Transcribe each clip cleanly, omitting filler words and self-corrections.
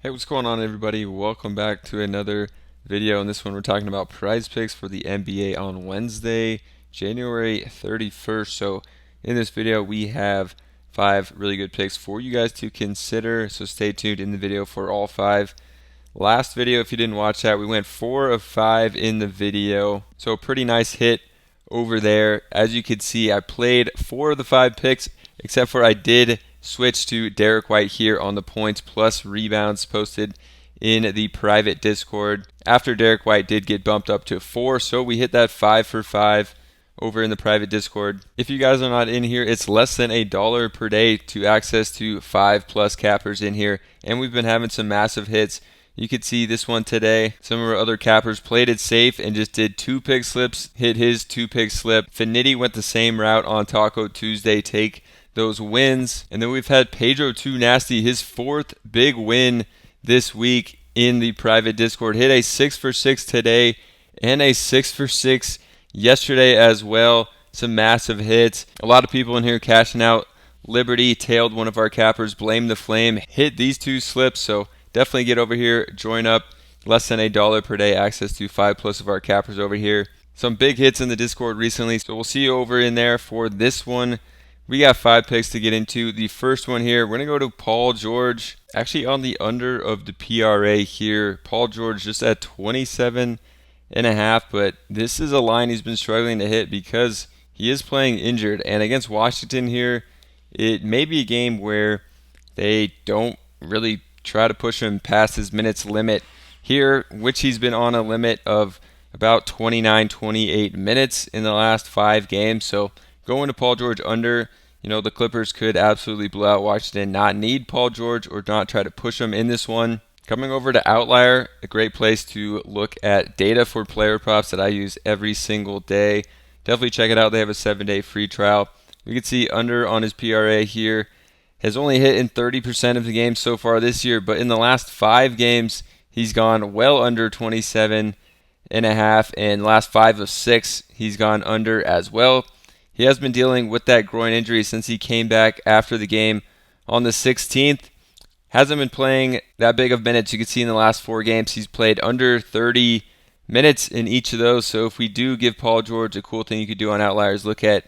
Hey, what's going on, everybody? Welcome back to another video. In this one, we're talking about prize picks for the NBA on Wednesday, January 31st. So, in this video, we have 5 really good picks for you guys to consider. So, stay tuned in the video for all 5. Last video, if you didn't watch that, we went 4 of 5 in the video. So, a pretty nice hit over there. As you can see, I played 4 of the 5 picks, except for I did switch to Derek White here on the points plus rebounds posted in the private Discord after Derek White did get bumped up to 4. So we hit that 5 for 5 over in the private Discord. If you guys are not in here, it's less than $1 per day to access to 5 plus cappers in here, and we've been having some massive hits. You could see this one today. Some of our other cappers played it safe and just did 2 pick slips, hit his 2 pick slip. Finiti went the same route on Taco Tuesday, take those wins. And then we've had Pedro Too Nasty, his 4th big win this week in the private Discord. Hit a 6 for 6 today and a 6 for 6 yesterday as well. Some massive hits. A lot of people in here cashing out. Liberty tailed one of our cappers. Blame the Flame hit these 2 slips. So definitely get over here, join up. Less than $1 per day, access to 5 plus of our cappers over here. Some big hits in the Discord recently. So we'll see you over in there for this one. We got 5 picks to get into. The first one here, we're going to go to Paul George. Actually on the under of the PRA here. Paul George just at 27.5, but this is a line he's been struggling to hit because he is playing injured. And against Washington here, it may be a game where they don't really try to push him past his minutes limit here, which he's been on a limit of about 28 minutes in the last 5 games. So going to Paul George under, the Clippers could absolutely blow out Washington, not need Paul George or not try to push him in this one. Coming over to Outlier, a great place to look at data for player props that I use every single day. Definitely check it out. They have a 7-day free trial. You can see under on his PRA here has only hit in 30% of the games so far this year, but in the last 5 games, he's gone well under 27.5, and last 5 of 6, he's gone under as well. He has been dealing with that groin injury since he came back after the game on the 16th. Hasn't been playing that big of minutes. You can see in the last 4 games, he's played under 30 minutes in each of those. So if we do give Paul George, a cool thing you could do on Outliers, look at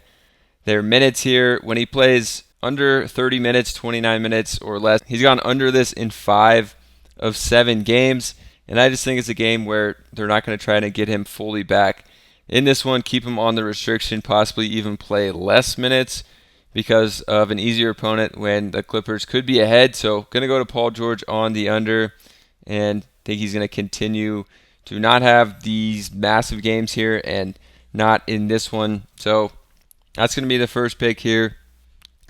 their minutes here. When he plays under 30 minutes, 29 minutes or less, he's gone under this in 5 of 7 games. And I just think it's a game where they're not going to try to get him fully back. In this one, keep him on the restriction, possibly even play less minutes because of an easier opponent when the Clippers could be ahead. So going to go to Paul George on the under, and think he's going to continue to not have these massive games here and not in this one. So that's going to be the first pick here.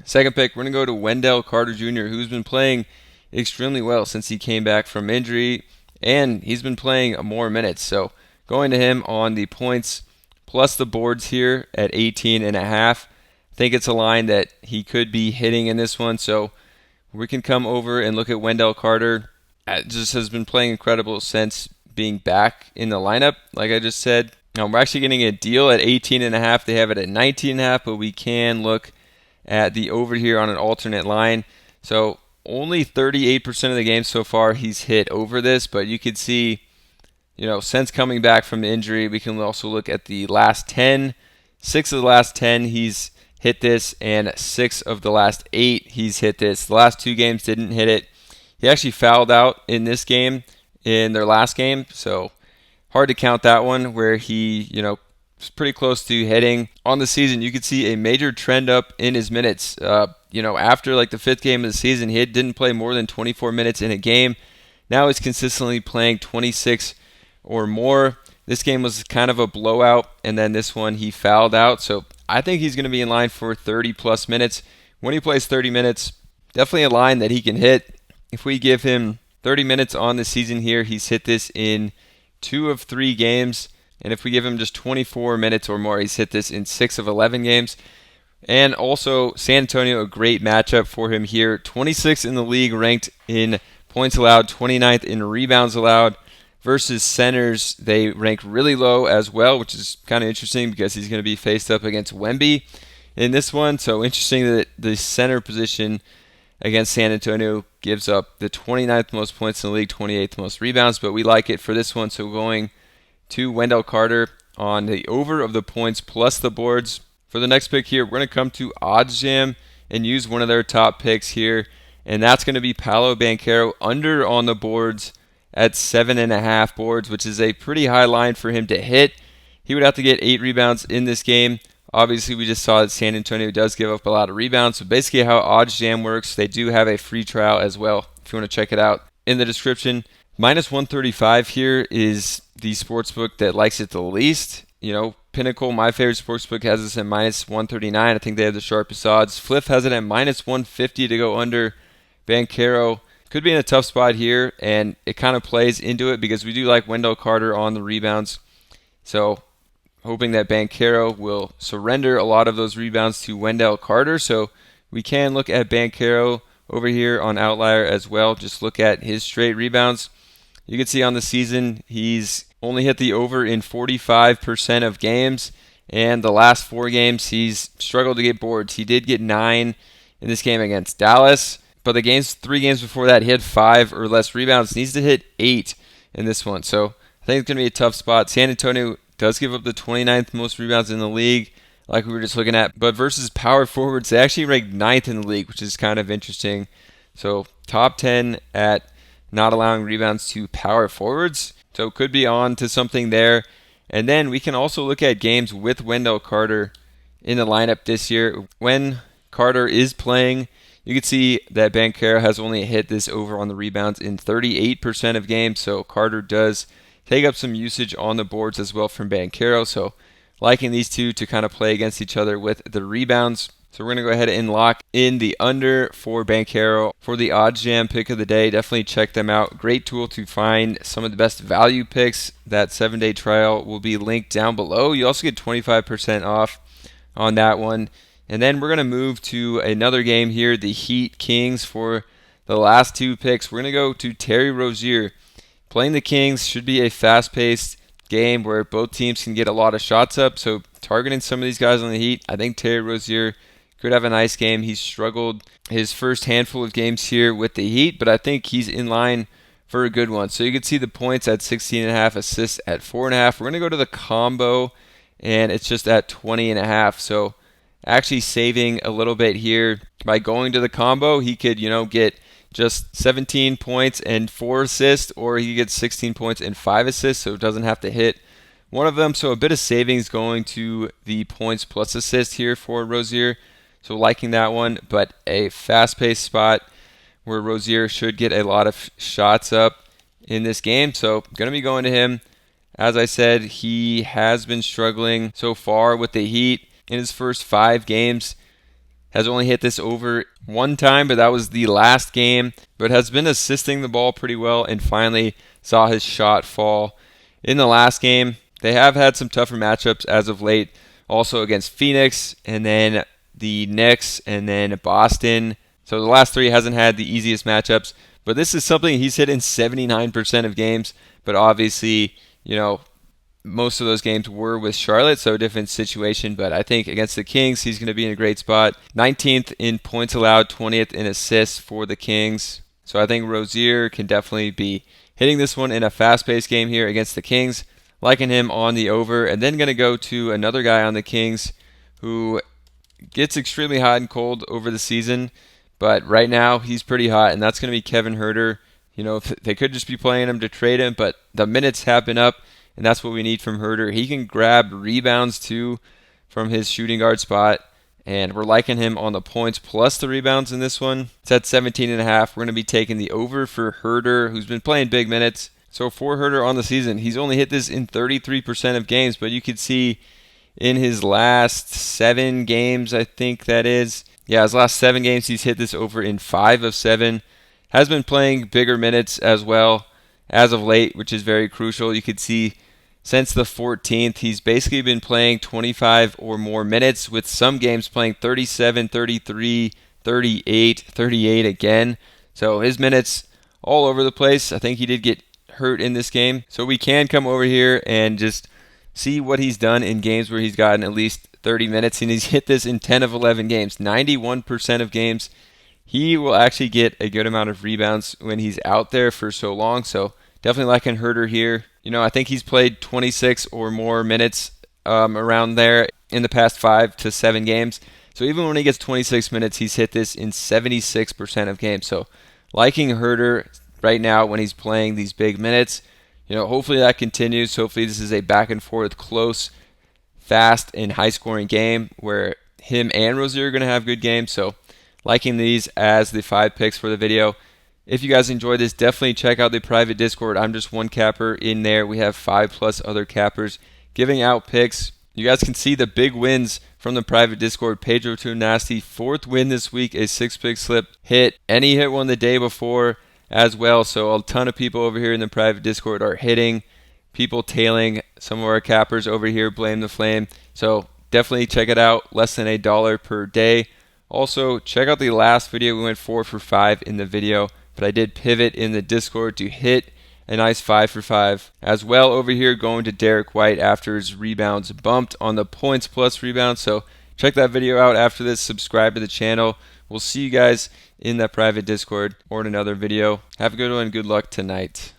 Second pick, we're going to go to Wendell Carter Jr., who's been playing extremely well since he came back from injury, and he's been playing more minutes. So going to him on the points plus the boards here at 18.5. I think it's a line that he could be hitting in this one. So we can come over and look at Wendell Carter. Just has been playing incredible since being back in the lineup, like I just said. Now we're actually getting a deal at 18.5. They have it at 19.5, but we can look at the over here on an alternate line. So only 38% of the games so far he's hit over this, but you could see, since coming back from the injury, we can also look at the last 10. 6 of the last 10 he's hit this, and 6 of the last 8 he's hit this. The last 2 games didn't hit it. He actually fouled out in this game, in their last game, so hard to count that one where he, was pretty close to hitting. On the season, you could see a major trend up in his minutes. After like the 5th game of the season, he didn't play more than 24 minutes in a game. Now he's consistently playing 26 or more. This game was kind of a blowout, and then this one he fouled out. So I think he's going to be in line for 30 plus minutes. When he plays 30 minutes, definitely a line that he can hit. If we give him 30 minutes on the season here, he's hit this in 2 of 3 games. And if we give him just 24 minutes or more, he's hit this in 6 of 11 games. And also, San Antonio, a great matchup for him here. 26th in the league, ranked in points allowed, 29th in rebounds allowed. Versus centers, they rank really low as well, which is kind of interesting because he's going to be faced up against Wemby in this one. So interesting that the center position against San Antonio gives up the 29th most points in the league, 28th most rebounds, but we like it for this one. So going to Wendell Carter on the over of the points plus the boards. For the next pick here, we're going to come to Odds Jam and use one of their top picks here, and that's going to be Paolo Banchero under on the boards at 7.5 boards, which is a pretty high line for him to hit. He would have to get 8 rebounds in this game. Obviously, we just saw that San Antonio does give up a lot of rebounds. So basically how Odds Jam works, they do have a free trial as well if you want to check it out in the description. Minus 135 here is the sportsbook that likes it the least. Pinnacle, my favorite sportsbook, has this at minus 139. I think they have the sharpest odds. Fliff has it at minus 150 to go under. Banchero could be in a tough spot here, and it kind of plays into it because we do like Wendell Carter on the rebounds. So hoping that Banchero will surrender a lot of those rebounds to Wendell Carter. So we can look at Banchero over here on Outlier as well. Just look at his straight rebounds. You can see on the season, he's only hit the over in 45% of games. And the last 4 games, he's struggled to get boards. He did get 9 in this game against Dallas. But the 3 games before that, he had 5 or less rebounds. Needs to hit 8 in this one. So I think it's going to be a tough spot. San Antonio does give up the 29th most rebounds in the league, like we were just looking at. But versus power forwards, they actually rank 9th in the league, which is kind of interesting. So top 10 at not allowing rebounds to power forwards. So could be on to something there. And then we can also look at games with Wendell Carter in the lineup this year. When Carter is playing, you can see that Banchero has only hit this over on the rebounds in 38% of games. So Carter does take up some usage on the boards as well from Banchero. So liking these two to kind of play against each other with the rebounds. So we're going to go ahead and lock in the under for Banchero for the Odds Jam pick of the day. Definitely check them out. Great tool to find some of the best value picks. That 7-day trial will be linked down below. You also get 25% off on that one. And then we're going to move to another game here, the Heat Kings, for the last 2 picks. We're going to go to Terry Rozier. Playing the Kings should be a fast-paced game where both teams can get a lot of shots up. So targeting some of these guys on the Heat, I think Terry Rozier could have a nice game. He's struggled his first handful of games here with the Heat, but I think he's in line for a good one. So you can see the points at 16.5, assists at 4.5. We're going to go to the combo, and it's just at 20.5. So actually saving a little bit here by going to the combo. He could, get just 17 points and 4 assists, or he gets 16 points and 5 assists, so it doesn't have to hit one of them. So a bit of savings going to the points plus assist here for Rozier. So liking that one, but a fast-paced spot where Rozier should get a lot of shots up in this game. So going to be going to him. As I said, he has been struggling so far with the Heat in his first 5 games. Has only hit this over 1 time, but that was the last game. But has been assisting the ball pretty well and finally saw his shot fall in the last game. They have had some tougher matchups as of late, also against Phoenix and then the Knicks and then Boston. So the last 3 hasn't had the easiest matchups. But this is something he's hit in 79% of games. But obviously, most of those games were with Charlotte, so a different situation. But I think against the Kings, he's going to be in a great spot. 19th in points allowed, 20th in assists for the Kings. So I think Rozier can definitely be hitting this one in a fast-paced game here against the Kings. Liking him on the over. And then going to go to another guy on the Kings who gets extremely hot and cold over the season. But right now, he's pretty hot, and that's going to be Kevin Huerter. They could just be playing him to trade him, but the minutes have been up. And that's what we need from Huerter. He can grab rebounds too from his shooting guard spot. And we're liking him on the points plus the rebounds in this one. It's at 17.5. We're going to be taking the over for Huerter, who's been playing big minutes. So for Huerter on the season, he's only hit this in 33% of games. But you could see in his last 7 games, I think that is. Yeah, his last 7 games, he's hit this over in 5 of 7. Has been playing bigger minutes as well as of late, which is very crucial. You could see since the 14th, he's basically been playing 25 or more minutes, with some games playing 37, 33, 38, 38 again. So his minutes all over the place. I think he did get hurt in this game. So we can come over here and just see what he's done in games where he's gotten at least 30 minutes, and he's hit this in 10 of 11 games. 91% of games he will actually get a good amount of rebounds when he's out there for so long. So definitely liking Herter here. I think he's played 26 or more minutes around there in the past 5 to 7 games. So even when he gets 26 minutes, he's hit this in 76% of games. So liking Herter right now when he's playing these big minutes. Hopefully that continues. Hopefully this is a back and forth, close, fast, and high scoring game where him and Rozier are going to have good games. So liking these as the 5 picks for the video. If you guys enjoyed this, definitely check out the private Discord. I'm just one capper in there. We have 5+ other cappers giving out picks. You guys can see the big wins from the private Discord. Pedro Too Nasty, 4th win this week, a 6-pick slip hit, and he hit one the day before as well. So a ton of people over here in the private Discord are hitting, people tailing some of our cappers over here. Blame the Flame. So definitely check it out. Less than $1 per day. Also, check out the last video. We went 4 for 5 in the video, but I did pivot in the Discord to hit a nice 5 for 5 as well over here, going to Derek White after his rebounds bumped on the points plus rebounds. So check that video out after this. Subscribe to the channel. We'll see you guys in that private Discord or in another video. Have a good one. Good luck tonight.